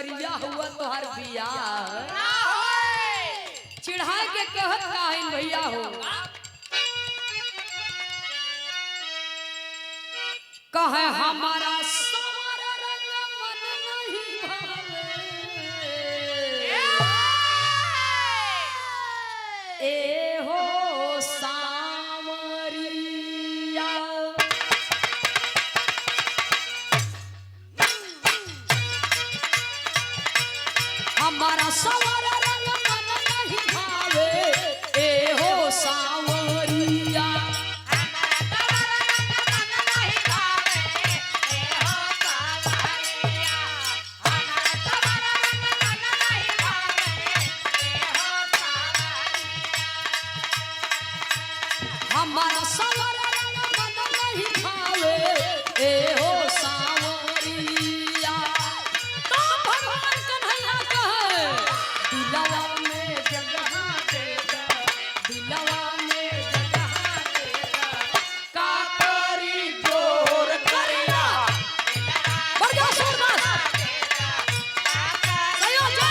दुवरिया हुआ तोहर बिया चिढ़ा के कहत काहिन भैया हो कहे हमारा सारा रंग मन नहीं भावे ए हो सांवरिया हमारा सारा रंग मन नहीं भावे ए हो सांवरिया हमारा सारा रंग मन नहीं भावे ए हो सांवरिया तो भगवान कन्हैया कहे दिलवा में जगह दे दे दिलवा में जगह दे दे का करी जोर करिया बढ़ जा सूरदास सयो जा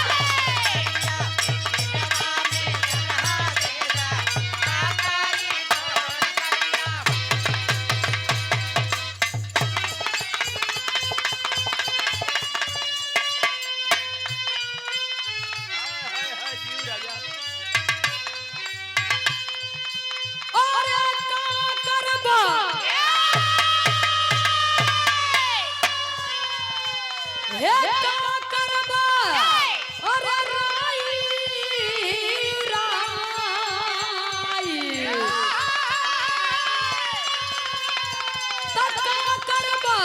हे का करबा अरे राई राई तक का करबा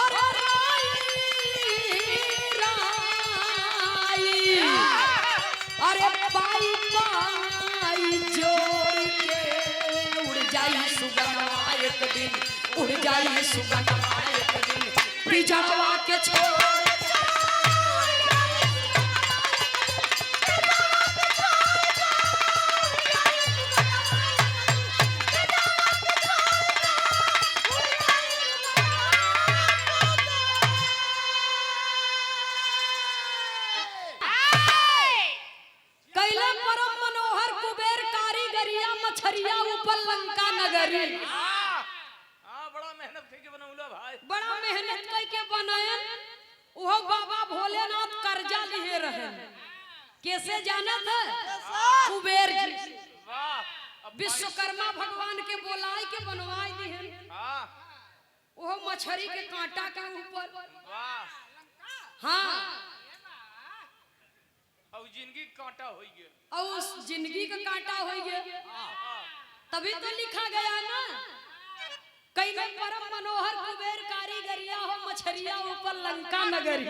अरे राई राई अरे पाई पाई जोड़ के उड़ जाई सुगनवा एक दिन उड़ जाई सुगनवा एक दिन बिजवा के छोड़ कैला परम मनोहर कुबेर कारीगरिया मछरिया ऊपर लंका नगरी बड़ा मेहनत करके बनौला भाई बड़ा मेहनत करके बनायन ओहो बाबा भोलेनाथ कर्जा लिए रहे कैसे जानत है कुबेर जी वाह विश्वकर्मा भगवान के बोलाए के बनवाई दिहन हां ओहो मछरी के कांटा के ऊपर वाह हां और जिंदगी कांटा होई गए और उस जिंदगी का कांटा होई गए तभी तो लिखा गया ना कैले परम मनोहर कुबेर कारीगरिया हो मछरिया ऊपर लंका नगरी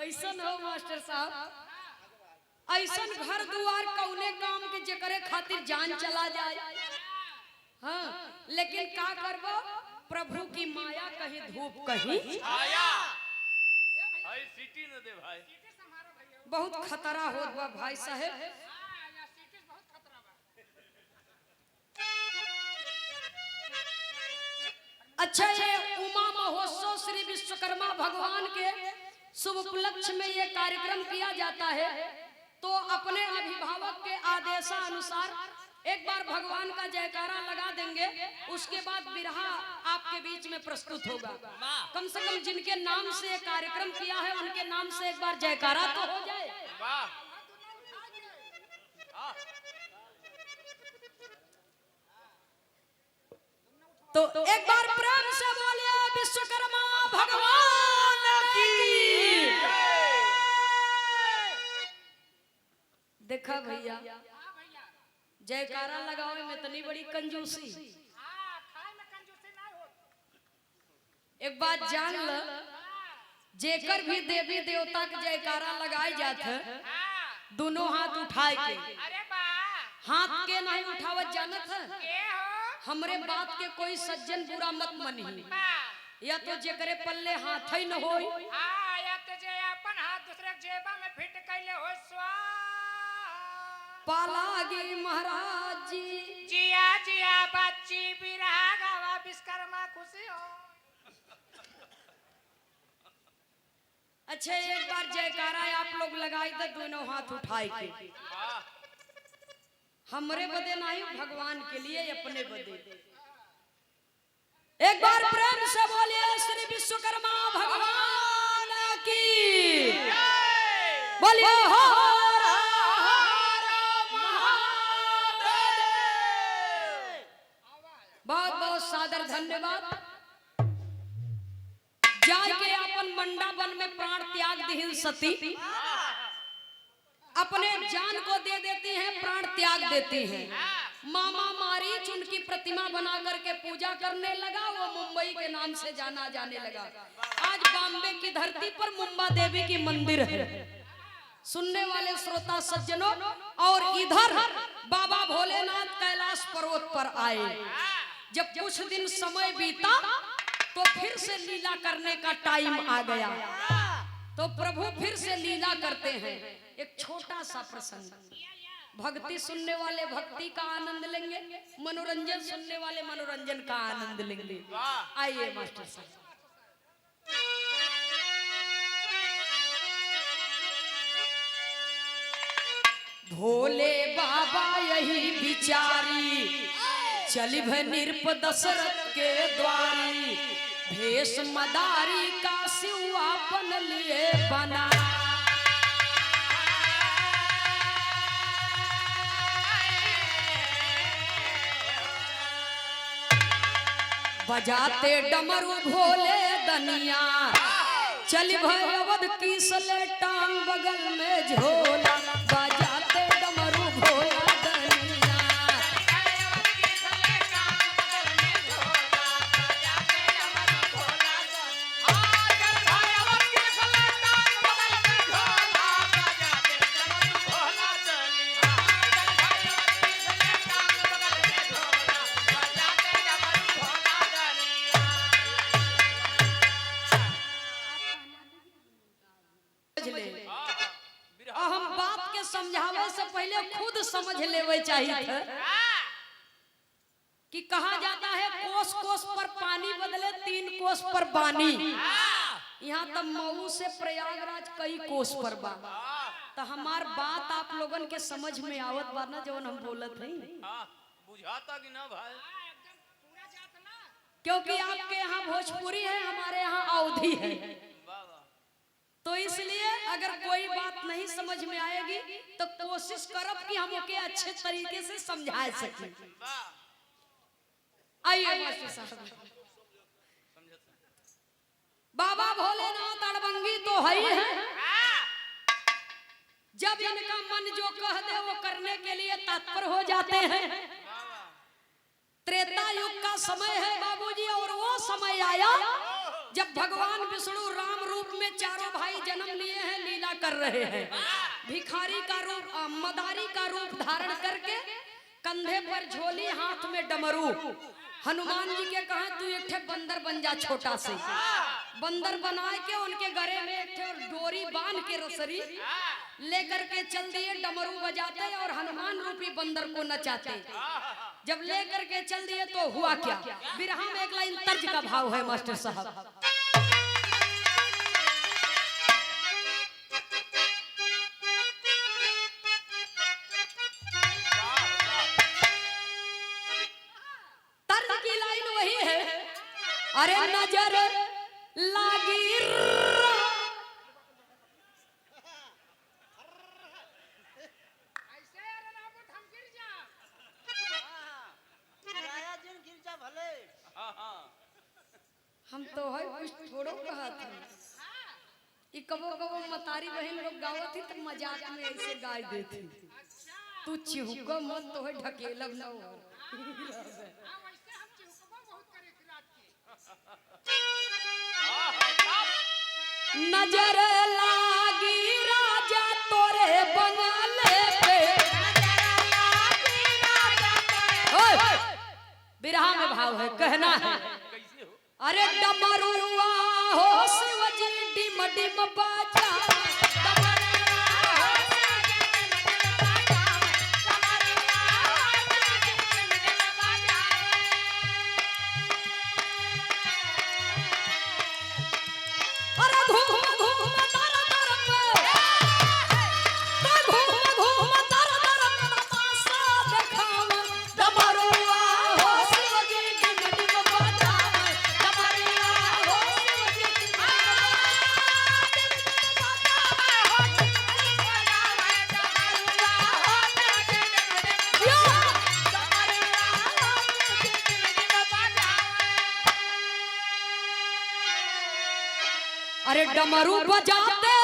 ऐसन हो मास्टर साहब ऐसन घर दुआर कौने काम के जकरे खातिर जान चला जाए हाँ लेकिन का करबो प्रभु की माया कहीं धूप कहीं आया भाई सिटी न दे भाई बहुत खतरा होत बा भाई साहब अच्छा ये उमा महोत्सव श्री विश्वकर्मा भगवान के शुभ उपलक्ष्य में ये कार्यक्रम किया जाता है तो अपने अभिभावक के आदेशानुसार एक बार भगवान का जयकारा लगा देंगे उसके बाद बिरहा आपके बीच में प्रस्तुत होगा कम से कम जिनके नाम से ये कार्यक्रम किया है उनके नाम से एक बार जयकारा तो हो जाए वाह तो एक बार प्रेम से बोलिए विश्वकर्मा भगवान की देखा भैया जयकारा लगाओ में इतनी बड़ी कंजूसी एक बात जान ल जेकर भी देवी देवता के जयकारा लगाए जात है दोनों हाथ उठाए के हाथ के नहीं उठावत जानत है हमरे बात के कोई सज्जन बुरा मत मनी या तो जेकरे पल्ले हाथ ही न होई या तो जे अपन हाथ दूसरे जेबा में फिट कैले हो पाला लागी महाराज जी। जिया जिया बच्ची बिरहा गावा विश्वकर्मा खुशी हो। अच्छा एक बार जयकारा आप लोग लगाई दे दोनों हाथ उठाए के। वाह हमरे बदे नहीं भगवान के लिए अपने बदे। एक बार प्रेम से बोलिए श्री विश्वकर्मा भगवान की बोलिए हो बहुत बहुत सादर धन्यवाद। जाय के अपन मंडा वन में प्राण त्याग दिहिन सती अपने जान को दे देती हैं, प्राण त्याग देती हैं। मामा मारीच उनकी प्रतिमा बना करके पूजा करने लगा। वो मुंबई के नाम से जाना जाने लगा। आज बॉम्बे की धरती पर मुंबा देवी की मंदिर है। सुनने वाले श्रोता सज्जनों, और इधर बाबा भोलेनाथ कैलाश पर्वत पर आए। जब कुछ दिन समय बीता तो फिर से लीला करने का टाइम आ गया। तो प्रभु फिर से लीला करते हैं। एक छोटा सा प्रसंग, भक्ति सुनने वाले भक्ति का आनंद लेंगे, मनोरंजन सुनने वाले मनोरंजन का आनंद लेंगे। आइए मास्टर साहब। भोले बाबा यही बिचारी चली भ निरप दशरथ के द्वारी। भेष मदारी का शिवापन लिए बना। बजाते डमरू भोले दनिया चल भय अवध की सले टांग बगल में झोला। बजाते डमरू भोला दनिया हम बाप के समझावे से पहले खुद समझ लेवे चाहिए था कि कहा जाता है कोस कोस पर पानी बदले 3 कोस पर बानी। यहाँ तक मऊ से प्रयागराज कई कोस पर बा। तो हमार बात आप लोगन के समझ में आवत बा ना जवन हम बोलत हैं? बुझाता कि ना भाई? क्योंकि आपके यहाँ भोजपुरी है, हमारे यहाँ अवधी है। तो इसलिए अगर कोई बात नहीं समझ में आएगी तो कोशिश करब कि हम ओके अच्छे तरीके से समझा सकें। आइए मास्टर साहब। बाबा भोलेनाथ अड़बंगी तो है ही है। जब इनका मन जो कह दे वो करने के लिए तत्पर हो जाते हैं। त्रेता युग का समय है बाबूजी, और वो समय आया जब भगवान विष्णु राम रूप में चारों भाई जन्म लिए हैं, लीला कर रहे हैं। भिखारी का रूप, मदारी का रूप धारण करके, कंधे पर झोली, हाथ में डमरू। हनुमान जी के कहा तू एक ठे बंदर बन जा, छोटा से बंदर बना के उनके गले में एक ठे डोरी बांध के रसरी लेकर के चल दिए। डमरू बजाते और हनुमान रूपी बंदर को नचाते। जब लेकर के चल दिए तो हुआ क्या? बिरहा में एक लाइन तर्ज का भाव है मास्टर साहब। तर्ज की लाइन वही है, अरे नजर लागी हम तो है कुछ थोड़ो कहा था। कबो कबो मतारी बहन लोग गावत थी तो मजाक में ऐसे गाय देती। तू चिहुको मत तो है ढकेलब न हो। नजर लागी राजा तोरे बंगले पे। बिरहा में भाव है, कहना है अरे डमरुआ हो शिवजी डिम डिम बाजा। डमरू बजाते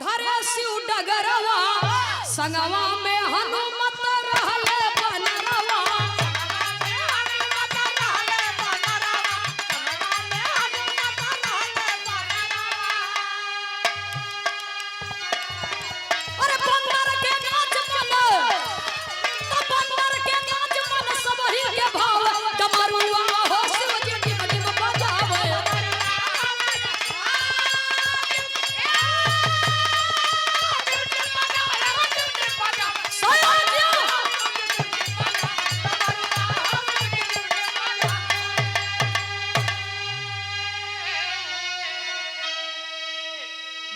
धरे शिव डगरवा संगवा में हनुमत रहले बनरवा। अरे बंदर के नाच मन तो बंदर के नाच मन सब ही के भाव डमरुआ हो शिव जी टिम टिम बजावे।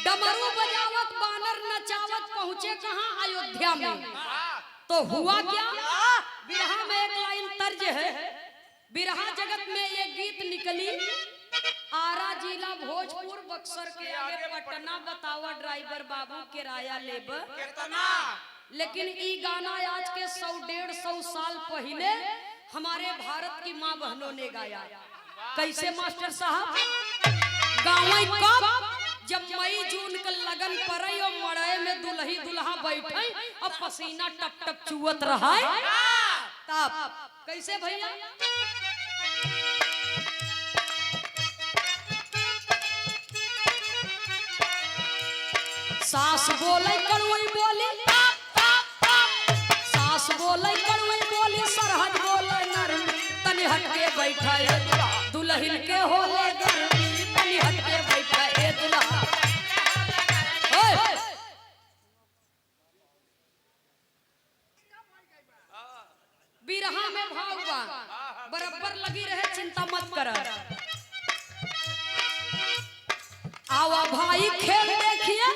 डमरू बजावत बानर नचावत पहुंचे कहां अयोध्या में। तो हुआ क्या, बिरहा में एक लाइन तर्ज है, बिरहा जगत में ये गीत निकली। आरा जिला भोजपुर बक्सर के आगे पटना बतावा ड्राइवर बाबू किराया लेब कितना। लेकिन ई गाना आज के 100-150 साल पहले हमारे भारत की माँ बहनों ने गाया। कैसे मास्टर साहब, गाँव कब जब मई जून के लगन पड़े और मड़े में दुल्ही दुल्हा बैठे और पसीना टप टप चुवत रहा तब कैसे भैया। सास बोले कड़वई बोली, सास बोले कड़वई बोली, सरहद बोले नरम, तनी हटके बैठा दुल्हिन के होले गर्मी, तनी हटके बैठा ए दुल्हा। बिरहा में भागवा बराबर लगी रहे, चिंता मत कर। आवा भाई खेल देखिए,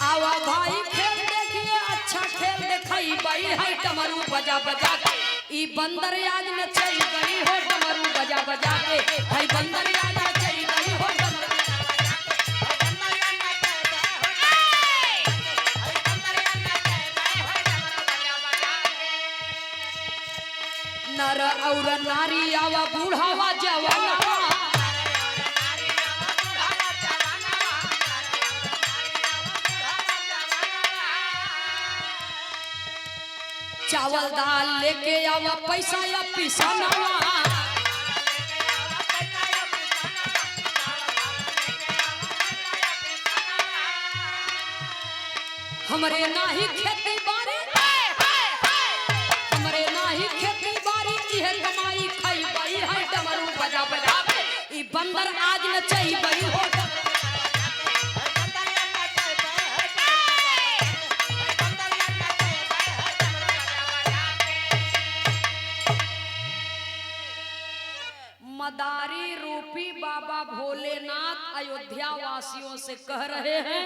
आवा भाई खेल देखिए, अच्छा खेल दिखाई बाई है डमरू बजा बजा के। ई बंदर आज नचाई गई हो डमरू बजा बजा के, भाई बंदर आज नचाई गई हो डमरू। नर और नारी आवा बूढ़ावा जवानवा, चावल दाल लेके आवा पैसा या पिसानवा। हमरे नाही खेती बाड़ी, हमरे नाही खेती बाड़ी, इहे कमाई खाई बाई है डमरू बजा बजा के। ई बंदर आज नचाई बई हो। मदारी रूपी बाबा भोलेनाथ अयोध्या वासियों से कह रहे हैं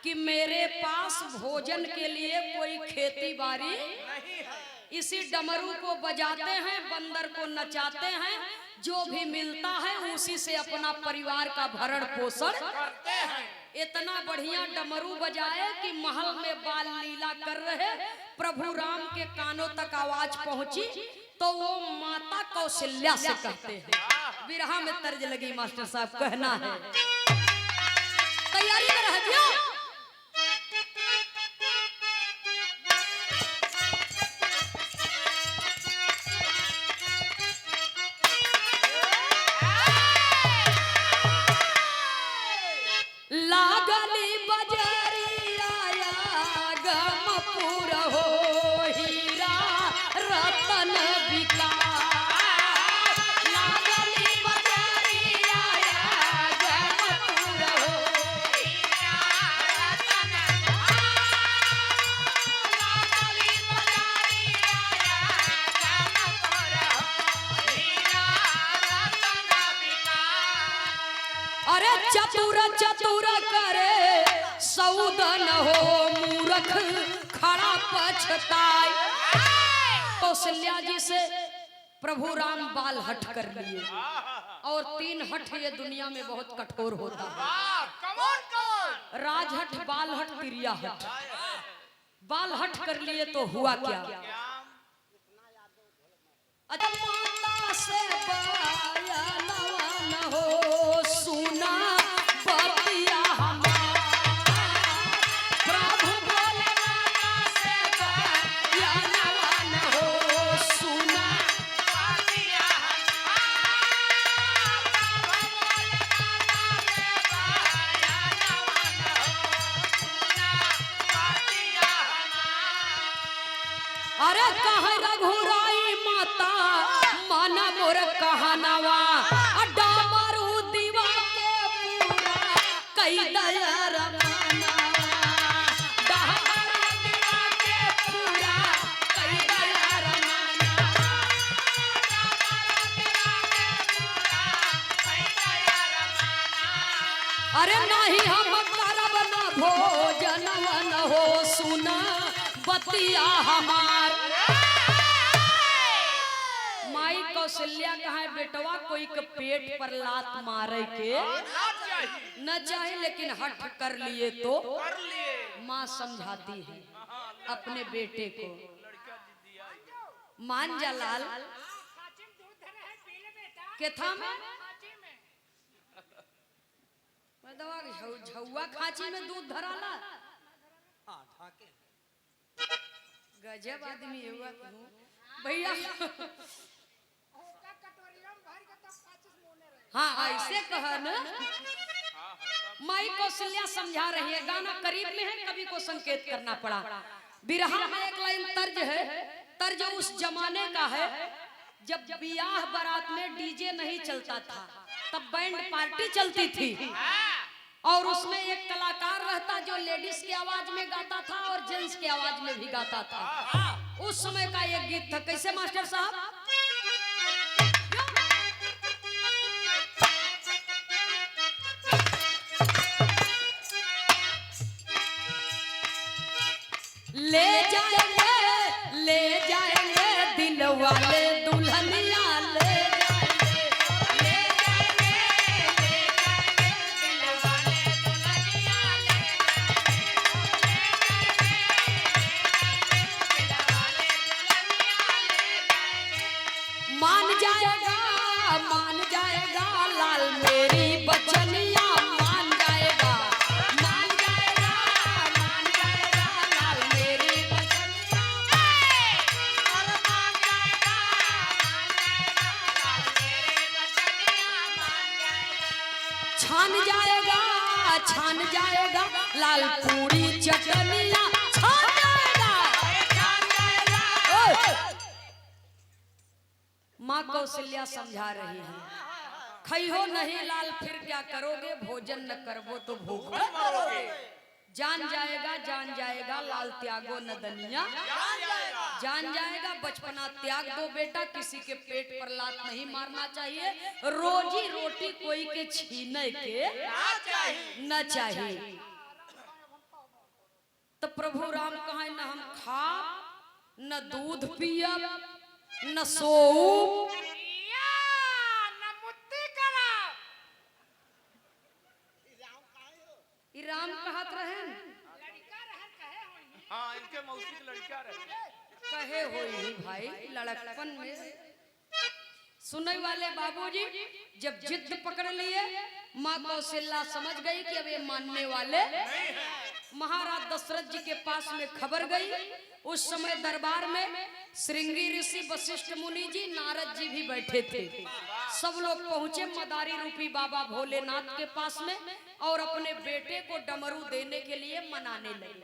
कि मेरे पास भोजन के लिए कोई खेती बाड़ी नहीं है। इसी डमरू को बजाते हैं, बंदर को नचाते हैं, जो भी मिलता है उसी से अपना परिवार का भरण पोषण करते हैं। इतना बढ़िया डमरू बजाए कि महल में बाल लीला कर रहे प्रभु राम के कानों तक आवाज पहुंची तो वो माता कौशल्या से कहते हैं। बिरहा में तर्ज लगी मास्टर साहब, कहना है तैयारी में रह जियो। लागली बजरिया गमपुर हो, हीरा रतन बिका। लागली बजरिया गमपुर हो, हीरा रतन लागली बजरिया गमपुर हो, हीरा रतन बिका। अरे चतुर चतुर करे सौदन हो, मूर्ख खड़ा पछताए। कौशल्या जी से प्रभु राम बाल हट कर लिए और 3 हट ये दुनिया में बहुत कठोर होता है। राजहट, बाल हट, क्रिया हट। बाल हट कर लिए तो हुआ क्या, माता से बाया नवाना अरे कह रघुराई माता माना मोर कहनावा डामरू दीवा के पूरा कई दया रमानावा डामरू दीवा के पूरा कई दया रमानावा अरे नहीं हम करब न भोजन वन हो सुना बतिया हमार माई कौशल्या कहा बेटवा कोई के पेट पर लात मारे के न चाहे लेकिन हट कर लिए तो माँ समझाती है अपने बेटे को मान जा लाल के था में दवा झौआ खांची में दूध धराला गजब आदमी हुआ भैया हाँ ऐसे कह न माई कौशल्या समझा रही है गाना करीब में है कवि को संकेत करना पड़ा बिरहा में एक लाइन तर्ज है तर्ज उस जमाने का है जब ब्याह बारात में डीजे नहीं चलता था तब बैंड पार्टी चलती थी और उसमें एक कलाकार रहता जो लेडीज की आवाज में गाता था और जेंट्स की आवाज में भी गाता था उस समय का एक गीत था कैसे मास्टर साहब ले जाएंगे दिल वाले दुल्हनिया ले मान जाएगा लाल मेरी बचनिया मान जाएगा लाल मेरी बचनिया छान जाएगा लाल पूरी चटनिया छान जाएगा माँ कौशल्या समझा रही है खइहो नहीं लाल फिर क्या करोगे भोजन न करबो तो भूख मरोगे जान जाएगा लाल त्यागो न दनिया जान जाएगा बचपना त्याग दो बेटा किसी के पेट पर लात नहीं मारना चाहिए रोजी रोटी कोई के छीने के न चाहिए तो प्रभु राम कहा न हम खा न दूध पियब न सोऊ राम कहत रहे हाँ इनके मौसी की लड़का रहे कहे होई भाई लड़कपन में सुनने वाले बाबूजी जब जिद पकड़ लिए माँ कौशल्या समझ गई कि अब ये मानने वाले महाराज दशरथ जी के पास में खबर गई उस समय दरबार में श्रृंगी ऋषि वशिष्ठ मुनि जी नारद जी भी बैठे थे सब लोग पहुंचे मदारी रूपी बाबा भोलेनाथ के पास में और अपने बेटे को डमरू देने के लिए मनाने लगे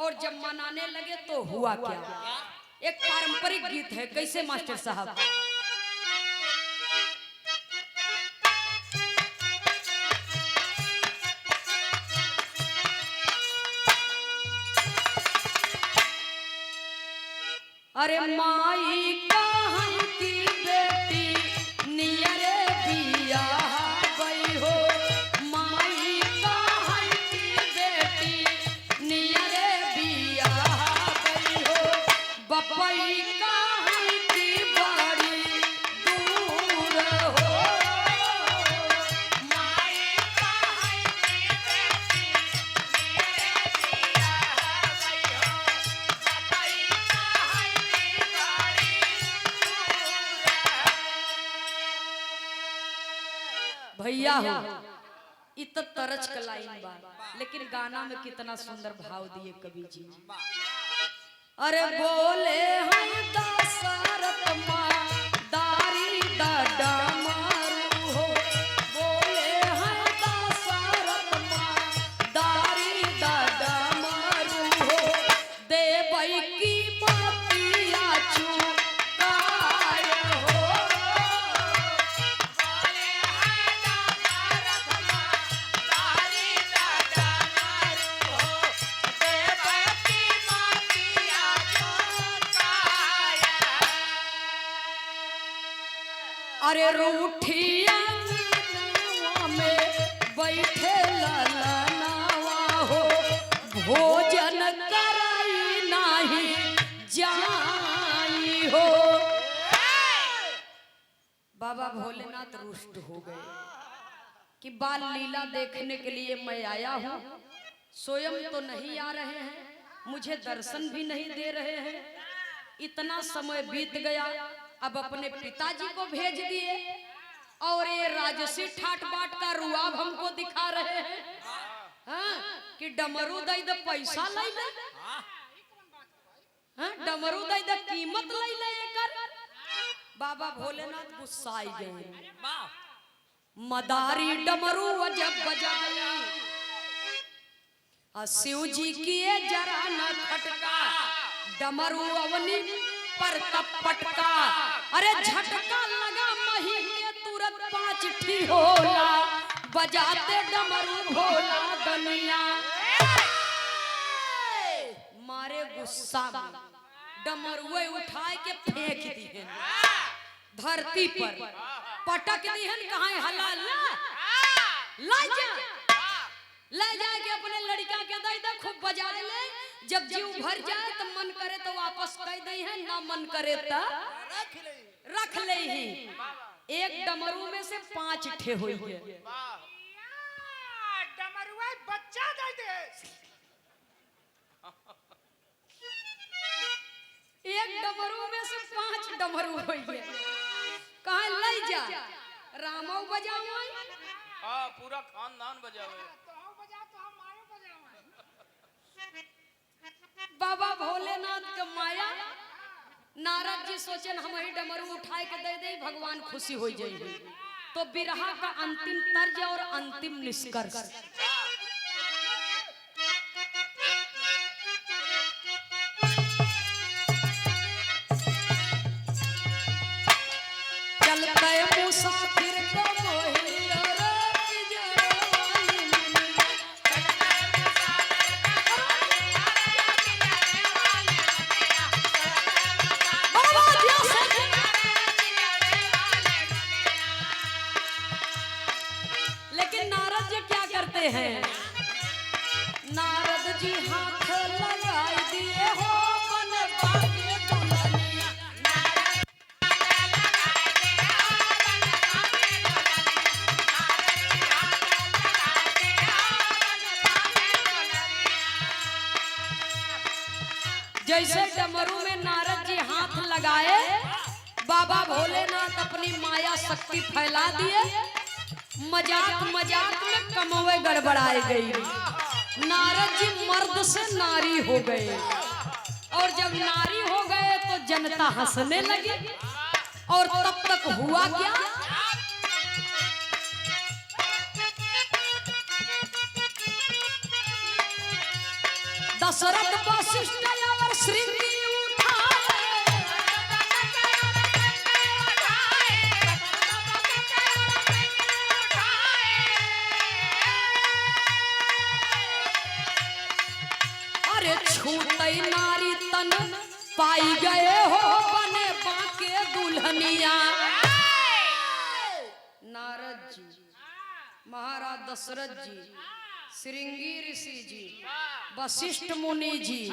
और जब मनाने लगे तो हुआ क्या एक पारंपरिक गीत है कैसे मास्टर साहब अरे माई कहन की बेटी नियरे बिया गई हो माई कहन की बेटी नियरे बिया गई हो बपई कहन की बड़ी दूर हो माई कहन की बेटी नियरे बिया गई हो बपई भैया हो इत तरज का लाइन बा लेकिन गाना में कितना सुंदर भाव दिए कवि जी अरे बोले हम दशरथ माँ दारी दादा मारू हो बोले हम दशरथ माँ दारी दादा मारू हो देवई की मोती अरे रूठिया में बैठे ललनावा हो, भोजन कराई नहीं जाई हो। बाबा भोलेनाथ रुष्ट हो गए कि बाल लीला देखने के लिए मैं आया हूँ, स्वयं तो नहीं आ रहे हैं, मुझे दर्शन भी नहीं दे रहे हैं। इतना समय बीत गया, अब अपने पिताजी को भेज दिए और ये राजसी ठाट बाट का रुआब हमको दिखा रहे हैं। हाँ, कि डमरू दई द पैसा लाई ले, हाँ, डमरू दई द कीमत लाई ले कर। बाबा भोलेनाथ गुस्साई गए। मदारी डमरू जब बजाई, शिव जी किए जरा न खटका, डमरू अवनी पर पटका। अरे झटका लगा मही के तुरंत 5 ठी होला, बजाते डमरू भोला दनिया। मारे गुस्सा में डमरुए उठाए के फेंक दिए धरती पर, पटक दिहन। कहाँ हला ले जाके अपने लड़का के दे दे, खूब बजा ले। जब जीव भर जाए तो मन करे तो वापस कह दे है, ना मन करे तो रख ले ही। एक डमरू में से 5 ठे हुई है। डमरुआ बच्चा दे दे। एक डमरू में से 5 डमरू हुई है। कहाँ ले जा, रामौ बजाओ। हाँ, पूरा खानदान बजावे। बाबा भोलेनाथ के माया। नारद जी सोचन हम ही डमरू उठाए के दे दे, भगवान खुशी हो जाएगी। तो बिरहा का अंतिम तर्ज और अंतिम निष्कर्ष। चलते मुसाफिर को मोहिया हैं। नारद जी हाथ लगाई दिए हो बनवा के दुल्हनिया। जैसे डमरू में नारद जी हाथ लगाए, बाबा भोलेनाथ अपनी माया शक्ति फैला दिए। मजाक मजाक में कमवे गड़बड़ाई गई। नारद जी मर्द से नारी हो गए, और जब नारी हो गए तो जनता हंसने लगी। और तब तक हुआ क्या, दशरथ वशिष्ठ और श्रृंगी छूटई नारी तन पाई गए हो बने बाके दुल्हनिया। नारद जी, महाराज दशरथ जी, श्रृंगी ऋषि जी, वशिष्ठ मुनि जी,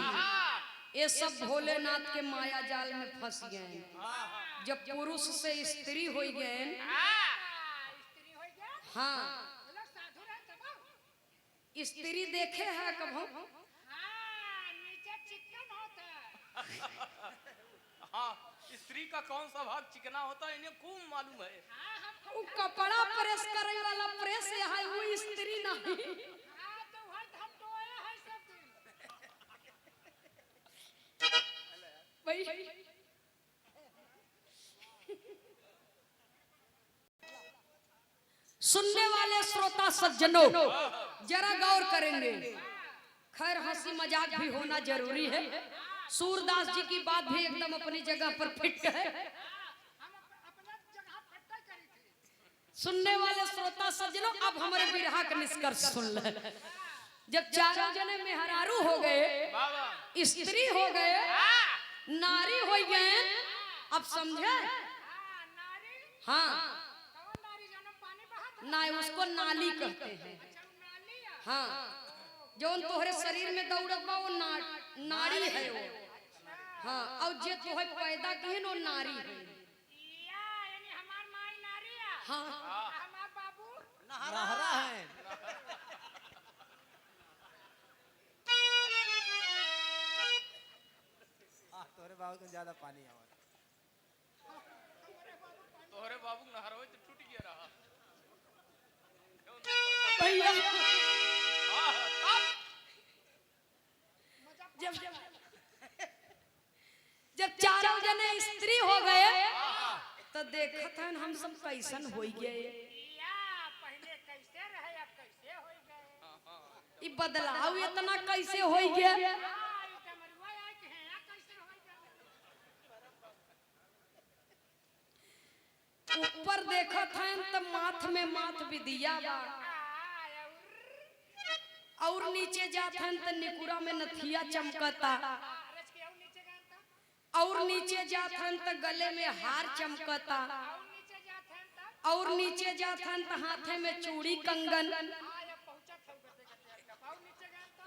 ये सब भोलेनाथ के माया जाल में फंस गए। जब पुरुष से स्त्री हो गए, हाँ, स्त्री देखे है कभी? हाँ, स्त्री का कौन सा भाग चिकना होता है इन्हें खूब मालूम है। वो कपड़ा प्रेस करे वाला प्रेस है, वो स्त्री नहीं। सुनने वाले श्रोता सज्जनों जरा गौर करेंगे। खैर हंसी मजाक भी होना जरूरी है। सूरदास जी की बात भी एकदम अपनी जगह पर फिट है। सुनने वाले श्रोता सज्जनों, अब हमारे बिरहा का निष्कर्ष सुन ले। जब चारों जने मेहरारू हो गए, स्त्री हो गए, नारी हो गए, अब समझे? हाँ कौन नारी जौन पानी बहत ना उसको नाली कहते हैं। अच्छा वो नाली है। हाँ जौन तोहरे शरीर में दौड़त बा वो नाड़ी है वो। हाँ और जे तोहे पैदा की वो नारी है। या यानी हमार माई नारी है। हाँ हमार बाबू नहरा है। तोरे बाबू को ज्यादा पानी आवत। तोहरे बाबू नहरवे तो टूट गया रहा। भैया हाँ, जब जब चारों जने स्त्री हो गए तो देखत हन हम सब कैसन हो गए। या पहले कैसे रहे अब कैसे हो गए। ई बदलाव इतना कैसे हो गया। हां ई डमरुआ आए कि हैं कैसे हो गए। ऊपर देखत हन तो माथ में माथ विदिया बा और नीचे जात हन तो निकुरा में नथिया चमकता रच के नीचे गाता और नीचे जात हन तो गले में हार चमकता और नीचे जात हैं तब और नीचे जात हन तो हाथे में चूड़ी कंगन आया पहुंचत हो गते गते का और नीचे गाता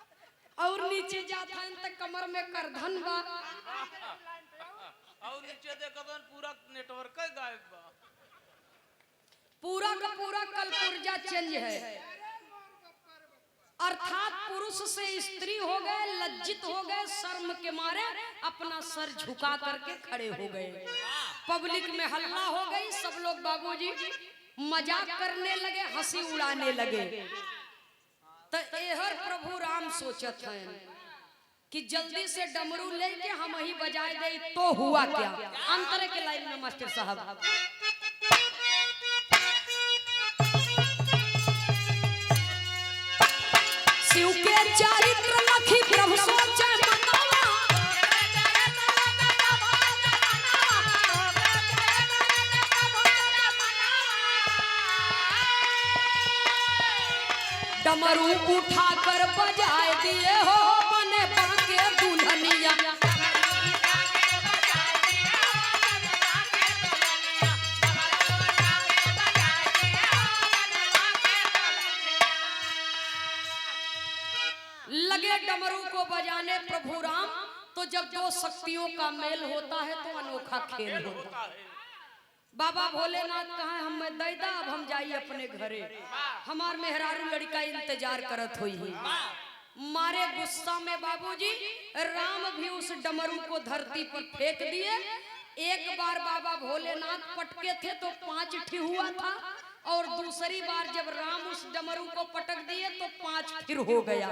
और नीचे जात हन तो कमर में करधन बा लाइन पे आओ। और नीचे देखबन पूरा नेटवर्क गायब बा। पूरा का पूरा कल पुर्जा चेंज है। अर्थात पुरुष से स्त्री हो गए, लज्जित हो गए, शर्म के मारे अपना सर झुका करके खड़े हो गए। पब्लिक में हल्ला हो गई, सब लोग बाबूजी मजाक करने लगे, हंसी उड़ाने लगे। तो एहर प्रभु राम सोचत हैं कि जल्दी से डमरू लेके हम ही बजाए दे तो हुआ क्या। अंतरे के लाइन में मास्टर साहब शिव के चरित्र लखी प्रभु सोचे मनवा डमरू उठा कर बजाए दिए हो बने बाके दुल्हनिया। लगे डमरू को बजाने प्रभु राम। तो जब दो शक्तियों का मेल होता है तो अनोखा खेल होता है। बाबा भोलेनाथ कहा हम दैदा अब हम जाइए अपने घरे, हमार मेहरारू लड़का इंतजार करत हुई है। मारे गुस्सा में बाबूजी राम भी उस डमरू को धरती पर फेंक दिए। एक बार बाबा भोलेनाथ पटके थे तो 5 ठी हुआ था और दूसरी बार जब राम उस डमरू को पटक दिए तो 5 फिर हो गया।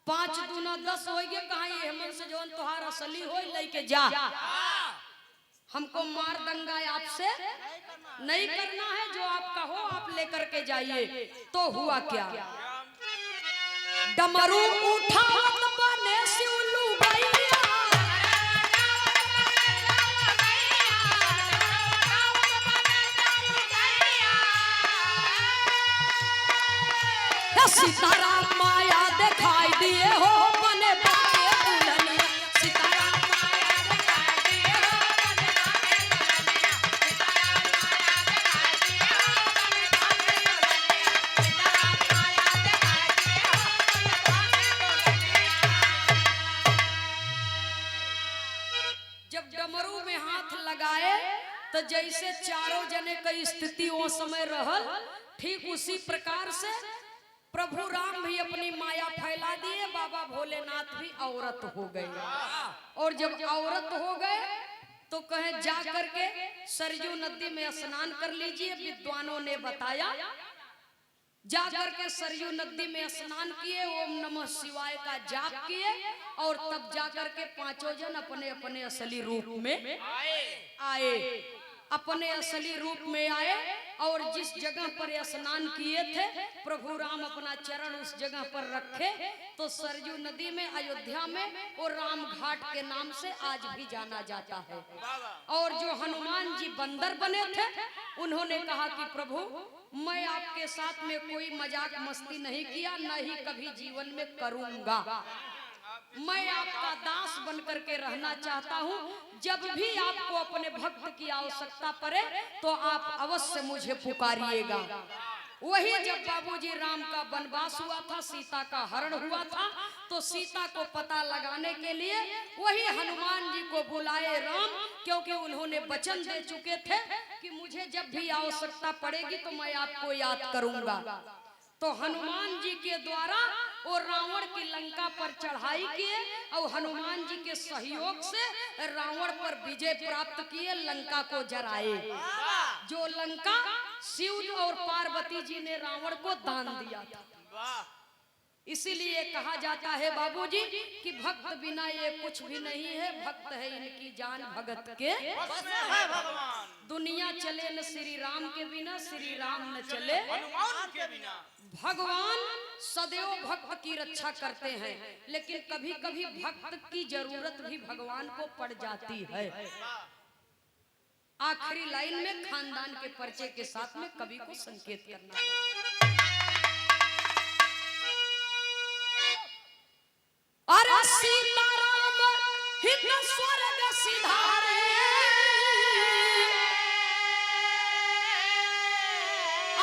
5 दूना 10 हो गए। कहा ये मन से जौन तुहार असली हो लेके जा, हमको मार दंगा आपसे नहीं करना है, जो आपका हो आप लेकर के जाइए। तो हुआ क्या, डमरू उठा बने शिवलू गैया। सीताराम माया दिखाई दिए हो बने बाके दुल्हनिया। सीताराम माया दिखाई दिए हो बने बाके दुल्हनिया। सीताराम माया दिखाई दिए हो बने बाके दुल्हनिया। सीताराम माया दिखाई दिए हो बने बाके दुल्हनिया। जब डमरू में हाथ लगाए तो जैसे चारों जने की स्थिति वो समय रहल, ठीक उसी प्रकार से प्रभु राम भी अपनी माया फैला दिए। बाबा भोलेनाथ भी औरत हो गए और जब औरत हो गए तो कहे जा करके सरयू नदी में स्नान कर लीजिए। विद्वानों ने बताया जा करके सरयू नदी में स्नान किए, ओम नमः शिवाय का जाप किए और तब जा करके 5 जन अपने अपने असली रूप में आए। अपने असली रूप में आए और जिस जगह पर स्नान किए थे प्रभु राम अपना चरण उस जगह पर रखे तो सरयू नदी में अयोध्या में और राम घाट के नाम से आज भी जाना जाता है। और जो हनुमान जी बंदर बने थे उन्होंने कहा कि प्रभु मैं आपके साथ में कोई मजाक मस्ती नहीं किया, न ही कभी जीवन में करूंगा। मैं आपका दास बनकर के रहना चाहता हूँ। जब भी आपको अपने भक्त की आवश्यकता पड़े तो आप अवश्य मुझे पुकारिएगा। वही जब बाबूजी राम का वनवास हुआ था, सीता का हरण हुआ था, तो सीता को पता लगाने के लिए वही हनुमान जी को बुलाए राम, क्योंकि उन्होंने वचन दे चुके थे कि मुझे जब भी आवश्यकता पड़ेगी तो मैं आपको याद करूंगा। तो हनुमान जी के द्वारा वो रावण की लंका पर चढ़ाई किए और हनुमान जी के सहयोग से रावण पर विजय प्राप्त किए, लंका को जराए। जो लंका शिव और पार्वती जी ने रावण को दान दिया था। इसीलिए कहा जाता है बाबूजी कि भक्त बिना ये कुछ भी नहीं है, भक्त है इनकी जान भगत के भगवान। दुनिया चले न श्री राम के बिना, श्री राम न चले हनुमान के बिना। भगवान सदैव भक्त की रक्षा करते हैं, लेकिन कभी कभी भक्त की जरूरत भी भगवान को पड़ जाती है। आखिरी लाइन में खानदान के परिचय के साथ में कवि को संकेत करना है। अरे सीताराम हित स्वर्ग सिधारे,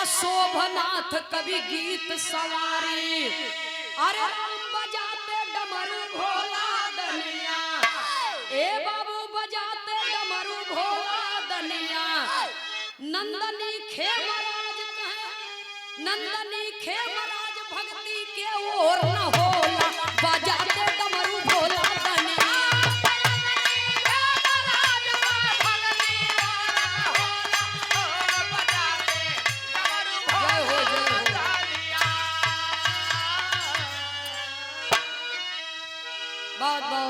शोभनाथ कवि गीत सवारी। अरे राम बजाते डमरू भोला दनिया, ए बाबू बजाते डमरू भोला दनिया। नंदनी खेमराज कहे, नंदनी खेमराज भक्ति के ओर न होला, बजाते डमरू भोला दनिया। बहुत बहुत